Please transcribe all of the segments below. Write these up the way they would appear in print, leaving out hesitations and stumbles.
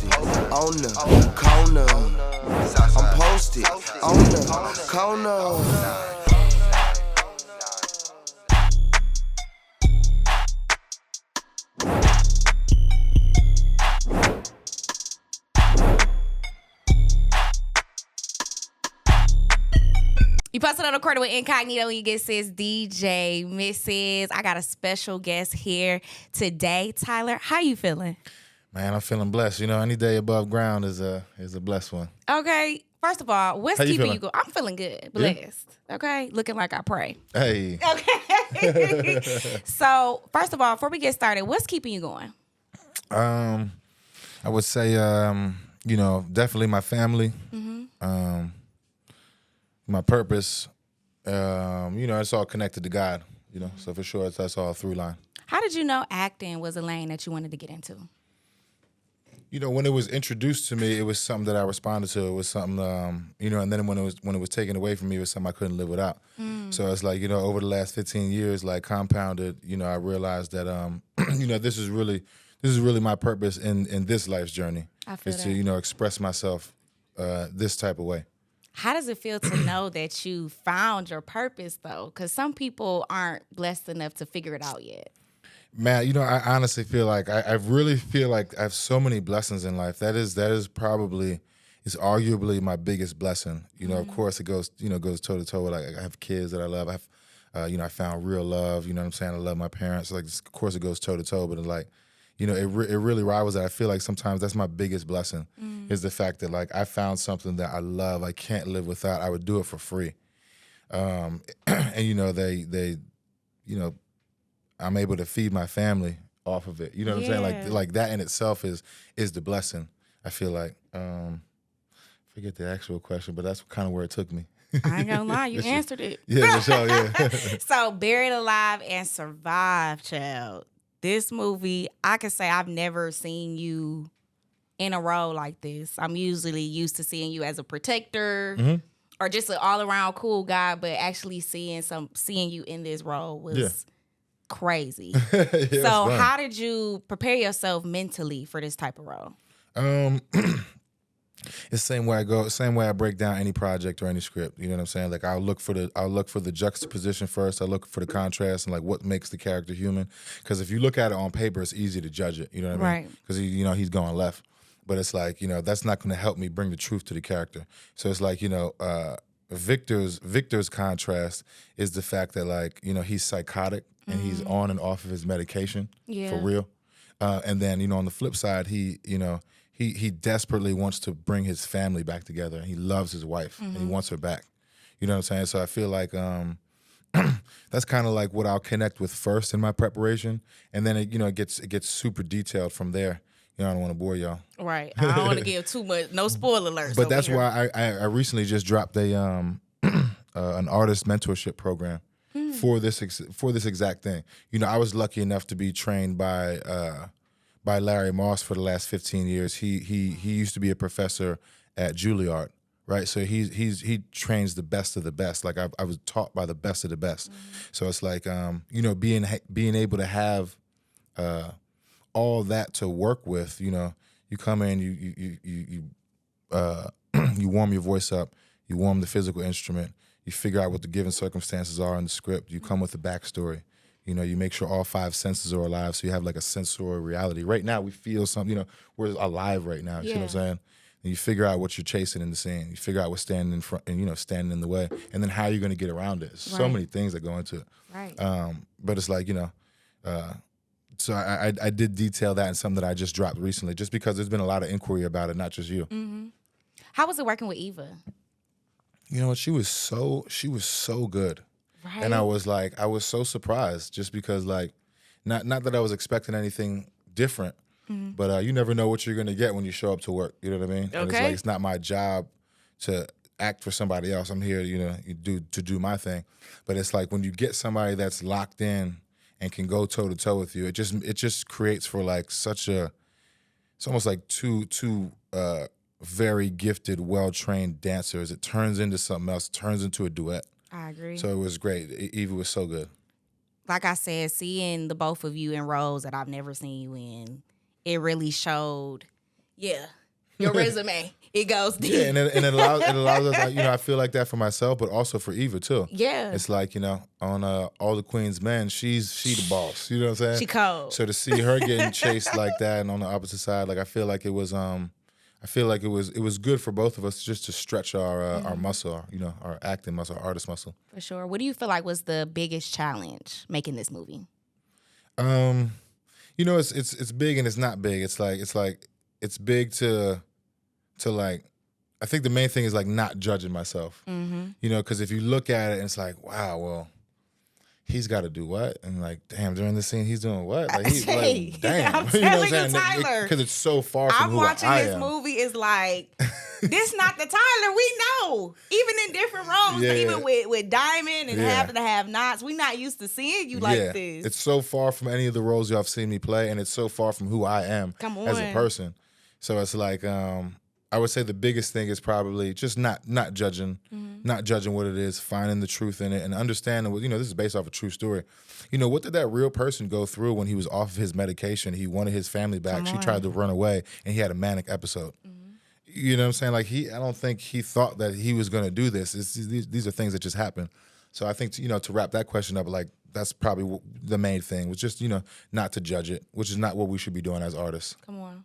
posted on the corner. I'm posted on the corner. You posted on the corner with Incognito when you get sis DJ Mrs. I got a special guest here today. Tyler, how you feeling? Man, I'm feeling blessed. You know, any day above ground is a blessed one. Okay, first of all, what's How you keeping feeling? you going? I'm feeling good, blessed. Yeah. Okay, looking like I pray. Hey. Okay. So, first of all, before we get started, what's keeping you going? I would say, you know, definitely my family. Mm-hmm. My purpose. You know, it's all connected to God. You know, so for sure, that's all through line. How did you know acting was a lane that you wanted to get into? You know, when it was introduced to me, it was something that I responded to. It was something, you know, and then when it was taken away from me, it was something I couldn't live without. So it's like, you know, over the last 15 years, like compounded, you know, I realized that, you know, this is really my purpose in this life's journey. I feel is that. to, you know, express myself this type of way. How does it feel to know that you found your purpose, though? Because some people aren't blessed enough to figure it out yet. Man, you know, I honestly feel like I really feel like I have so many blessings in life. That is probably, it's arguably my biggest blessing. You know, of course it goes toe to toe with, like, I have kids that I love. I have, you know, I found real love. You know what I'm saying? I love my parents. Like, of course it goes toe to toe, but it, like, you know, it really rivals that. I feel like sometimes that's my biggest blessing is the fact that, like, I found something that I love. I can't live without. I would do it for free. And you know, they you know, I'm able to feed my family off of it. You know what I'm saying? Like that in itself is the blessing. I feel like. Forget the actual question, but that's kind of where it took me. I ain't gonna lie, you answered it. Yeah, for sure, yeah. So, Buried Alive and Survive, child. This movie, I can say I've never seen you in a role like this. I'm usually used to seeing you as a protector or just an all-around cool guy, but actually seeing you in this role was crazy. So, how did you prepare yourself mentally for this type of role? It's the same way I break down any project or any script. You know what I'm saying? Like, I'll look for the juxtaposition first. I look for the contrast and, like, what makes the character human. Because if you look at it on paper, it's easy to judge it. You know what I mean? Right. Because you know, he's going left, but it's like, you know, that's not going to help me bring the truth to the character. So it's like, you know, Victor's contrast is the fact that, like, you know, he's psychotic and he's on and off of his medication for real. And then, you know, on the flip side, he desperately wants to bring his family back together. He loves his wife and he wants her back. You know what I'm saying? So I feel like that's kind of like what I'll connect with first in my preparation, and then it gets super detailed from there. You know, I don't want to bore y'all. Right. I don't want to give too much, no spoiler alerts. But that's why I recently just dropped an artist mentorship program for this exact thing. You know, I was lucky enough to be trained by Larry Moss for the last 15 years. He used to be a professor at Juilliard, right? So he trains the best of the best. Like, I was taught by the best of the best. So it's like, you know, being able to have all that to work with. You know, you come in, you warm your voice up, you warm the physical instrument, you figure out what the given circumstances are in the script. You come with a backstory. You know, you make sure all five senses are alive, so you have, like, a sensorial reality. Right now, we feel something. You know, we're alive right now. You see what I'm saying? And you figure out what you're chasing in the scene. You figure out what's standing in front, and, you know, standing in the way, and then how you're going to get around it. So many things that go into it. Right. But it's like, you know, so I did detail that in something that I just dropped recently, just because there's been a lot of inquiry about it, not just you. How was it working with Eva? You know what? She was so good. Right. And I was so surprised, just because, like, not that I was expecting anything different, but you never know what you're gonna get when you show up to work. You know what I mean? And it's like, it's not my job to act for somebody else. I'm here, you know, to do my thing. But it's like, when you get somebody that's locked in and can go toe to toe with you, it just creates for, like, it's almost like two very gifted, well trained dancers. It turns into something else. It turns into a duet. I agree. So it was great. Eva was so good. Like I said, seeing the both of you in roles that I've never seen you in, it really showed Yeah. Your resume. It goes deep. Yeah, and it allows us, like, I feel like that for myself, but also for Eva too. Yeah. It's like, on All the Queen's Men, she the boss. You know what I'm saying? She cold. So to see her getting chased like that, and on the opposite side, like I feel like it was good for both of us just to stretch our muscle, our acting muscle, our artist muscle. For sure. What do you feel like was the biggest challenge making this movie? It's big and it's not big. It's big to like, I think the main thing is like not judging myself. Because if you look at it and it's like, wow, well, he's got to do what? And like, damn, during the scene, he's doing what? Like, he's like, damn. I'm telling you, Tyler. Because it's so far from who I am. I'm watching this movie is like, this not the Tyler we know. Even in different roles, even with Diamond and Have to Have Nots, we not used to seeing you like this. It's so far from any of the roles y'all have seen me play, and it's so far from who I am as a person. So it's like, I would say the biggest thing is probably just not judging, not judging what it is, finding the truth in it, and understanding what, this is based off a true story. What did that real person go through when he was off of his medication? He wanted his family back. She tried to run away, and he had a manic episode. You know what I'm saying? Like, I don't think he thought that he was going to do this. These are things that just happen. So I think, to wrap that question up, like, that's probably the main thing, was just, not to judge it, which is not what we should be doing as artists. Come on.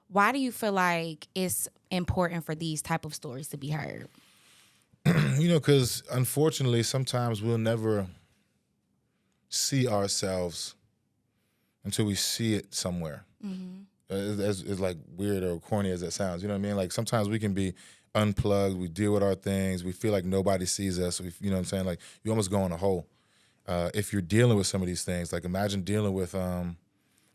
Why do you feel like it's important for these type of stories to be heard? Because unfortunately, sometimes we'll never see ourselves until we see it somewhere. As like weird or corny as that sounds, you know what I mean? Like, sometimes we can be unplugged, we deal with our things, we feel like nobody sees us, you know what I'm saying? Like, you almost go in a hole. If you're dealing with some of these things, like imagine dealing with,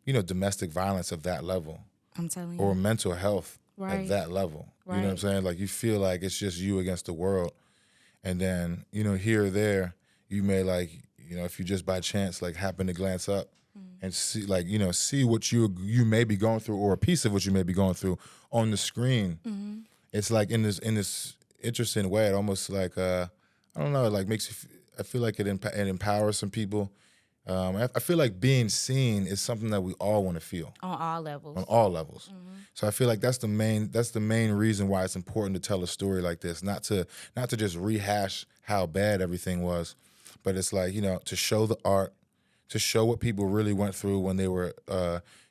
domestic violence of that level. I'm telling you. Or mental health at that level. Right. You know what I'm saying? Like, you feel like it's just you against the world. And then, here or there, you may, like, if you just by chance, like, happen to glance up and see, like, see what you may be going through, or a piece of what you may be going through on the screen. It's like in this interesting way, it almost like, I don't know, it like makes you, I feel like it empowers some people. I feel like being seen is something that we all want to feel On all levels. On all levels. So I feel like that's the main reason why it's important to tell a story like this, not to just rehash how bad everything was, but it's like, to show the art, to show what people really went through when they were,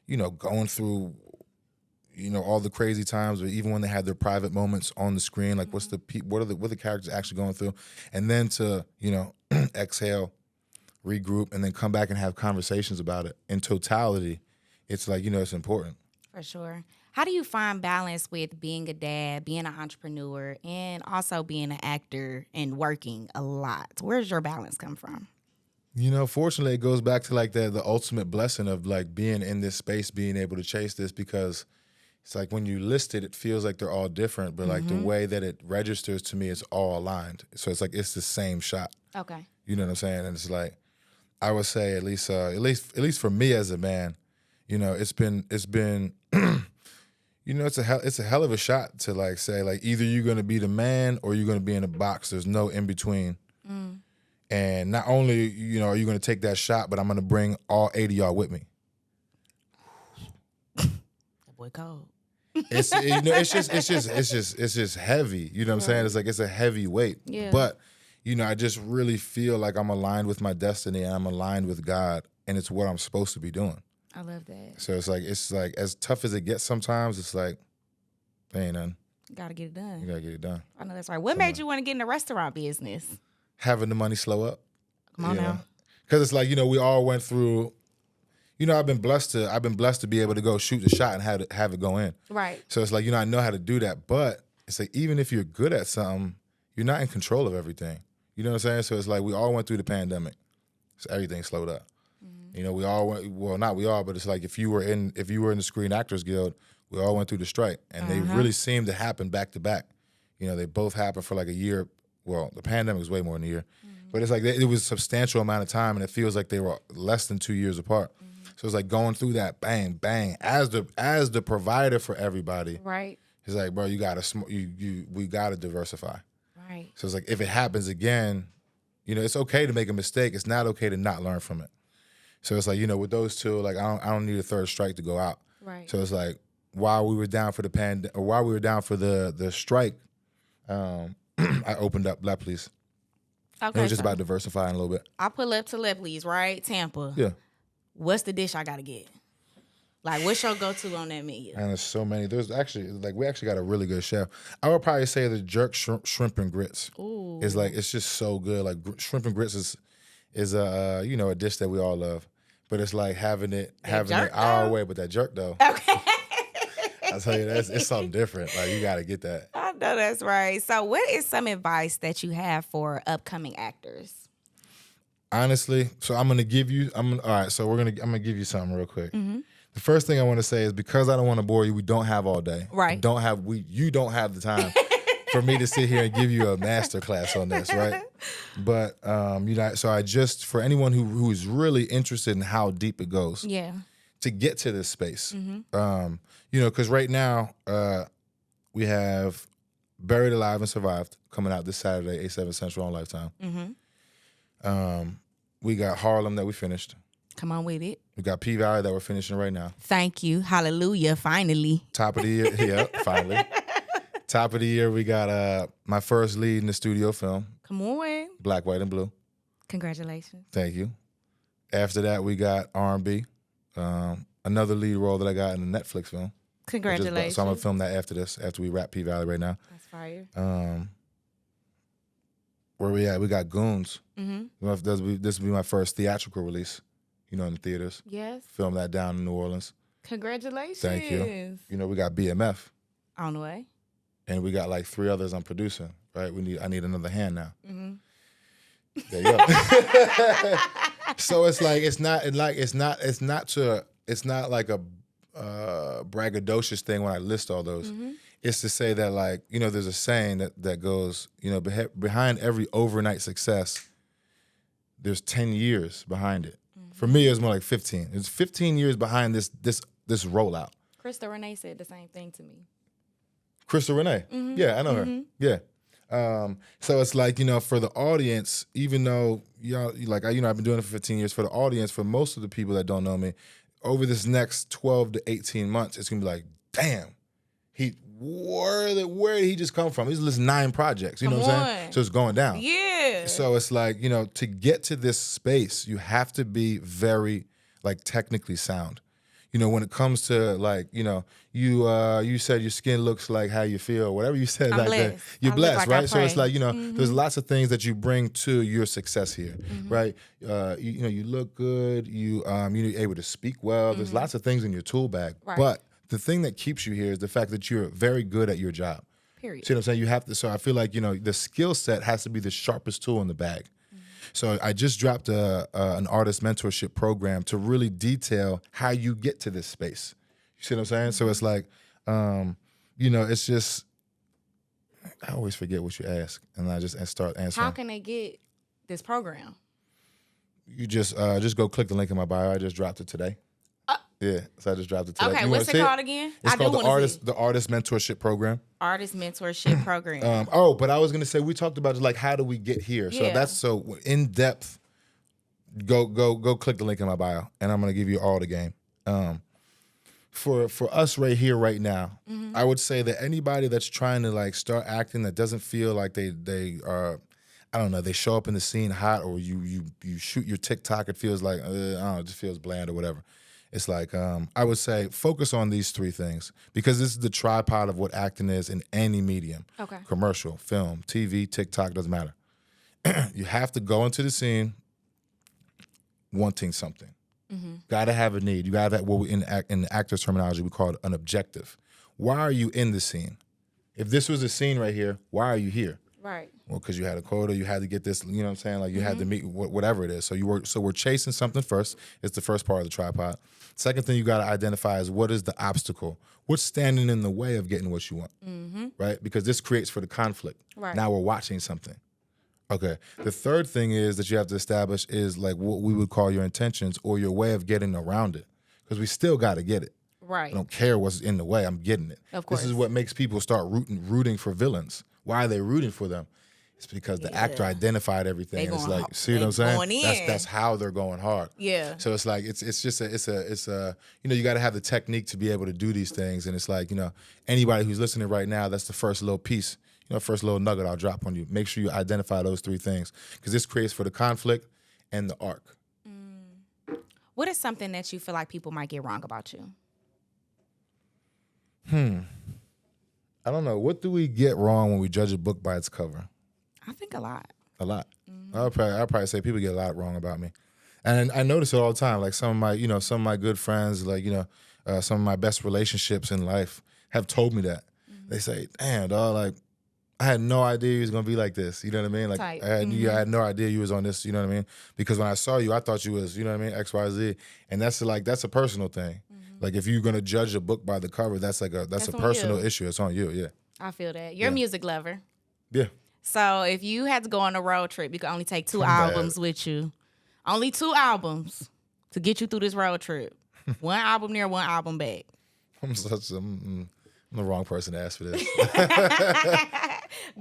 going through, all the crazy times, or even when they had their private moments on the screen, like what are the characters actually going through, and then to, exhale, regroup, and then come back and have conversations about it. In totality, it's like, it's important. For sure. How do you find balance with being a dad, being an entrepreneur, and also being an actor and working a lot? Where's your balance come from? Fortunately, it goes back to like the ultimate blessing of like being in this space, being able to chase this, because it's like when you list it, it feels like they're all different, but like the way that it registers to me is all aligned. So it's like it's the same shot. Okay. You know what I'm saying? And it's like, I would say at least for me as a man, it's been it's a hell of a shot to like say like either you're gonna be the man or you're gonna be in a box. There's no in between. And not only are you gonna take that shot, but I'm gonna bring all 80 y'all with me. That boy cold. It's just heavy. You know what I'm saying? It's like it's a heavy weight. Yeah. But I just really feel like I'm aligned with my destiny and I'm aligned with God, and it's what I'm supposed to be doing. I love that. So it's like as tough as it gets sometimes, it's like, there ain't nothing. You gotta get it done. You gotta get it done. I know that's right. What made you want to get in the restaurant business? Having the money slow up. Come on now. Because it's like, we all went through, I've been blessed to be able to go shoot the shot and have it go in. Right. So it's like, I know how to do that. But it's like, even if you're good at something, you're not in control of everything. You know what I'm saying? So it's like we all went through the pandemic. So everything slowed up. We all went, well, not we all, but it's like if you were in the Screen Actors Guild, we all went through the strike. And they really seemed to happen back to back. They both happened for like a year. Well, the pandemic was way more than a year. But it's like it was a substantial amount of time, and it feels like they were less than 2 years apart. So it's like going through that bang, bang, as the provider for everybody. Right. It's like, bro, we gotta diversify. Right. So it's like if it happens again, it's okay to make a mistake. It's not okay to not learn from it. So it's like, with those two, like I don't need a third strike to go out. Right. So it's like while we were down for the strike, I opened up Lepley's. Okay. It was just about diversifying a little bit. I pull up to Lepley's, right? Tampa. Yeah. What's the dish I gotta get? Like, what's your go-to on that menu? And there's so many. There's actually, like, we actually got a really good chef. I would probably say the jerk shrimp and grits. Ooh. Is like, it's just so good. Like, shrimp and grits is a a dish that we all love. But it's like having it our way, but that jerk though. Okay. I tell you, it's something different. Like, you got to get that. I know that's right. So, what is some advice that you have for upcoming actors? Honestly, so I'm gonna give you. All right. So I'm gonna give you something real quick. Mm-hmm. The first thing I want to say is, because I don't want to bore you, we don't have all day. Right. You don't have the time for me to sit here and give you a master class on this, right? But so I just, for anyone who is really interested in how deep it goes, Yeah. to get to this space, because right now we have Buried Alive and Survived coming out this Saturday, 8/7 Central on Lifetime. Mm-hmm. We got Harlem that we finished. Come on with it. We got P-Valley that we're finishing right now. Thank you. Hallelujah. Finally. Top of the year, yeah, finally. Top of the year, we got my first lead in the studio film, Come on. Black, White, and Blue. Congratulations. Thank you. After that, we got R&B, another lead role that I got in a Netflix film. Congratulations. So I'm gonna film that after we wrap P-Valley right now. That's fire. Where we at? We got Goons. Mm-hmm. This will be my first theatrical release, in the theaters. Yes. Film that down in New Orleans. Congratulations. Thank you. We got BMF. On the way. And we got like 3 others I'm producing, right? I need another hand now. Mm-hmm. There you go. So it's like it's not like a braggadocious thing when I list all those. Mm-hmm. It's to say that, like, there's a saying that goes, behind every overnight success, there's 10 years behind it. Mm-hmm. For me, it was more like 15. It's 15 years behind this rollout. Krista Renee said the same thing to me. Krista Renee. Mm-hmm. Yeah, I know Mm-hmm. her. Yeah. So it's like, for the audience, even though, I've been doing it for 15 years, for the audience, for most of the people that don't know me, over this next 12 to 18 months, it's going to be like, damn, where did he just come from? He's listed 9 projects, you know what I'm saying? So it's going down. Yeah. So it's like, to get to this space, you have to be very, like, technically sound. When it comes to, like, you said your skin looks like how you feel, whatever you said, I'm like blessed. that. You're I look blessed, like right? I So it's pray. like, there's lots of things that you bring to your success here, right? You look good, you're able to speak well. There's lots of things in your tool bag. Right. But the thing that keeps you here is the fact that you're very good at your job. Period. See what I'm saying? You have to, so I feel like, the skill set has to be the sharpest tool in the bag. So I just dropped an artist mentorship program to really detail how you get to this space. You see what I'm saying? So it's like, it's just, I always forget what you ask, and I just start answering. How can they get this program? You just go click the link in my bio. I just dropped it today. Yeah, so I just dropped it today. Okay, You what's wanna it see called again? It's I do called wanna see. the artist mentorship program. Artist Mentorship Program. But I was gonna say, we talked about, like, how do we get here? So Yeah. that's so in depth. Go click the link in my bio, and I'm gonna give you all the game. For us right here, right now, I would say that anybody that's trying to, like, start acting that doesn't feel like they are, I don't know, they show up in the scene hot, or you shoot your TikTok, it feels like, I don't know, it just feels bland or whatever. It's like, I would say focus on these 3 things, because this is the tripod of what acting is in any medium. Okay. Commercial, film, TV, TikTok, doesn't matter. You have to go into the scene wanting something. Got to have a need. You got to have what we, in the actor's terminology, we call it an objective. Why are you in the scene? If this was a scene right here, why are you here? Right. Well, because you had a quota, you had to get this, you know what I'm saying? Like, you had to meet whatever it is. So we're chasing something first. It's the first part of the tripod. Second thing you got to identify is, what is the obstacle? What's standing in the way of getting what you want, right? Because this creates for the conflict. Right. Now we're watching something. Okay. The third thing is that you have to establish is, like, what we would call your intentions, or your way of getting around it, because we still got to get it. Right. I don't care what's in the way. I'm getting it. Of course. This is what makes people start rooting for villains. Why are they rooting for them? It's because the actor identified everything. And it's going like, hard. see what I'm They saying? going in. That's how they're going hard. Yeah. So it's like it's just a you know, you got to have the technique to be able to do these things. And it's like, you know, anybody who's listening right now, that's the first little piece, you know, first little nugget I'll drop on you. Make sure you identify those three things, because this creates for the conflict and the arc. What is something that you feel like people might get wrong about you? I don't know. What do we get wrong when we judge a book by its cover? I think a lot. A lot. I'll probably say people get a lot wrong about me, and I notice it all the time. Like some of my good friends, like some of my best relationships in life have told me that. They say, "Damn, dog, like I had no idea you was gonna be like this." You know what I mean? Like Type. I had no idea you was on this. You know what I mean? Because when I saw you, I thought you was, you know what I mean, X, Y, Z, and that's a personal thing. Like if you're gonna judge a book by the cover, that's a on personal you. issue. It's on you. Yeah. I feel that. You're a music lover. Yeah. So if you had to go on a road trip, you could only take 2 albums with you. Only 2 albums to get you through this road trip. 1 album there, 1 album back. I'm the wrong person to ask for this.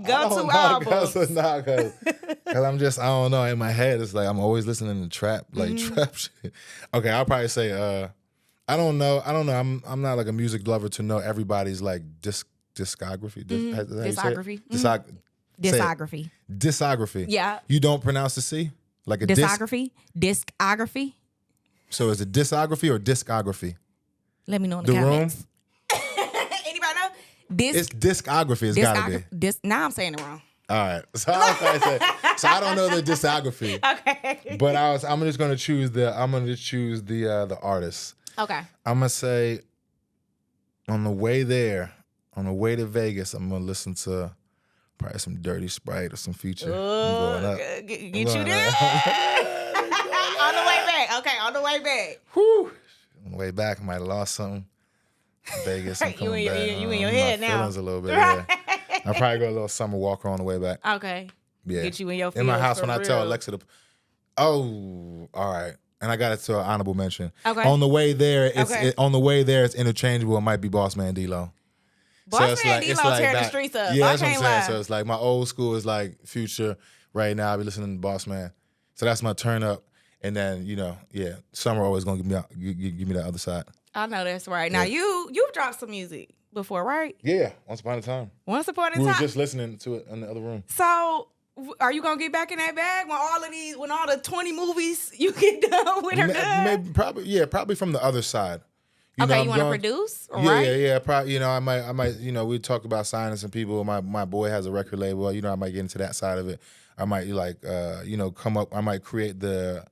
Go 2 albums. Because I'm just, I don't know, in my head, it's like I'm always listening to trap, like trap shit. Okay, I'll probably say, I don't know. I'm not like a music lover to know everybody's like discography. Discography. Discography. Discography. Yeah. You don't pronounce the C? Like a Discography. Discography. So is it discography or discography? Let me know in the The room? comments. Anybody know? It's discography. It's gotta be. Now I'm saying it wrong. All right. So I don't know the discography. Okay. But I'm just gonna choose the artist. Okay. I'm gonna say on the way to Vegas, I'm gonna listen to probably some Dirty Sprite or some Future. I'm going up. Get you there. On the way back. Okay, on the way back. Whew. On the way back, I might have lost something. Vegas, I'm coming You back. in your head now. Feelings a little bit. Yeah. I'll probably go a little Summer Walker on the way back. Okay. Yeah. Get you in your feels. In my house when I tell real. Alexa to. Oh, all right. And I got it to an honorable mention. Okay. On the way there, Okay. it's interchangeable. It might be Boss Man D-Lo. Boss Man D-Lo tearing the streets up. Yeah, I that's what I'm can't saying. lie. So it's like my old school is like Future. Right now, I be listening to Boss Man. So that's my turn up. And then, Summer always gonna give me that other side. I know that's right. Now you've dropped some music before, right? Yeah, once upon a time. Once upon a We time. were just listening to it in the other room. So are you gonna get back in that bag when all the 20 movies you get done with are done? Maybe, probably from the other side. You want to produce? Yeah. Probably, I might, we talk about signing some people. My boy has a record label. I might get into that side of it. I might come up. I might create the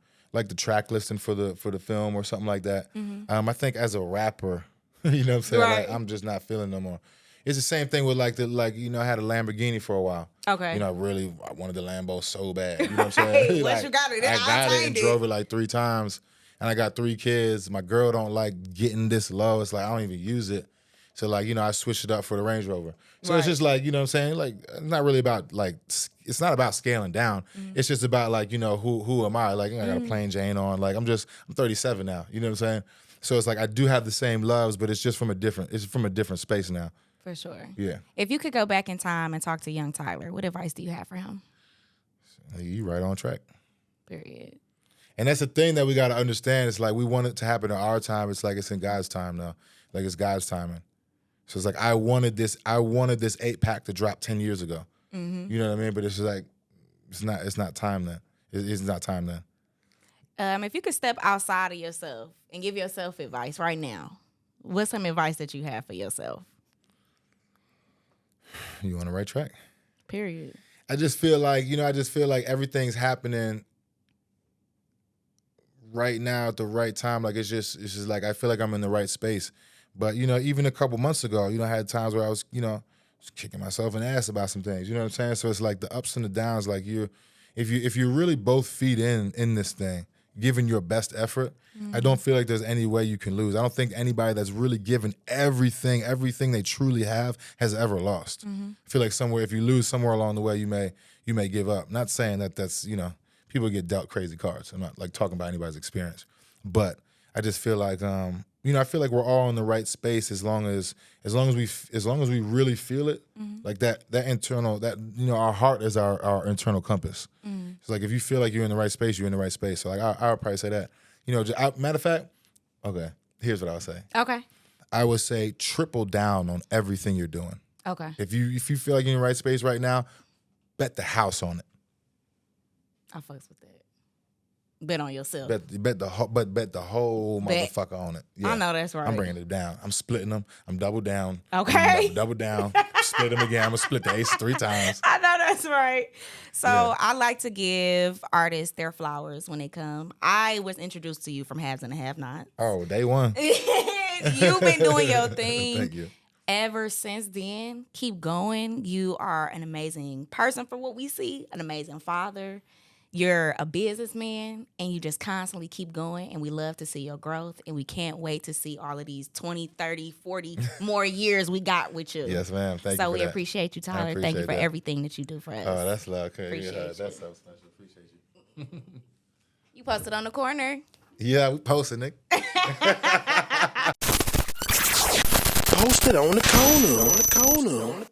track listing for the film or something like that. I think as a rapper, you know what I'm saying? Right. Like, I'm just not feeling no more. It's the same thing with I had a Lamborghini for a while. Okay. I wanted the Lambo so bad. You know what I'm saying? Once you got it, I got it and obtained it. drove it like 3 times. And I got 3 kids. My girl don't like getting this low. It's like I don't even use it. So I switched it up for the Range Rover. So It's just you know what I'm saying? Like it's not really about it's not about scaling down. It's just about who am I? Like I got a plain Jane on. Like I'm 37 now. You know what I'm saying? So it's like I do have the same loves, but it's just from a different space now. For sure. Yeah. If you could go back in time and talk to young Tyler, what advice do you have for him? You right on track. Period. And that's the thing that we got to understand. It's like we want it to happen in our time. It's like it's in God's time now. Like it's God's timing. So it's like I wanted this 8-pack to drop 10 years ago. You know what I mean? But it's just like it's not time then. It's not time then. If you could step outside of yourself and give yourself advice right now, what's some advice that you have for yourself? You on the right track. Period. I just feel like everything's happening right now at the right time. Like it's just like I feel like I'm in the right space. But even a couple months ago, I had times where I was kicking myself in the ass about some things. You know what I'm saying? So it's like the ups and the downs. Like if you really both feed in this thing, giving your best effort, I don't feel like there's any way you can lose. I don't think anybody that's really given everything they truly have has ever lost. I feel like if you lose somewhere along the way, you may give up. Not saying that's people get dealt crazy cards. I'm not talking about anybody's experience, but I just feel like I feel like we're all in the right space as long as we really feel it. Like that internal, that our heart is our internal compass. It's like if you feel like you're in the right space, you're in the right space. So like I would probably say that. Matter of fact, okay, here's what I would say. Okay. I would say triple down on everything you're doing. Okay. If you feel like you're in the right space right now, bet the house on it. I fucks with that. Bet on yourself. Bet the whole motherfucker on it. Yeah. I know that's right. I'm bringing it down. I'm splitting them. I'm double down. Okay. Double down. Split them again. I'm gonna split the ace 3 times. I know that's right. So Yeah. I like to give artists their flowers when they come. I was introduced to you from Haves and Have Not. Oh, day one. You've been doing your thing. Thank you. Ever since then. Keep going. You are an amazing person for what we see, an amazing father. You're a businessman, and you just constantly keep going, and we love to see your growth, and we can't wait to see all of these 20, 30, 40 more years we got with you. Yes, ma'am. Thank you So for we that. appreciate you, Tyler. appreciate Thank you for that. everything that you do for us. Oh, that's love. Okay, Appreciate yeah, you. that's so special. Appreciate you. You posted on the corner. Yeah, we posted, Nick. Posted on the corner.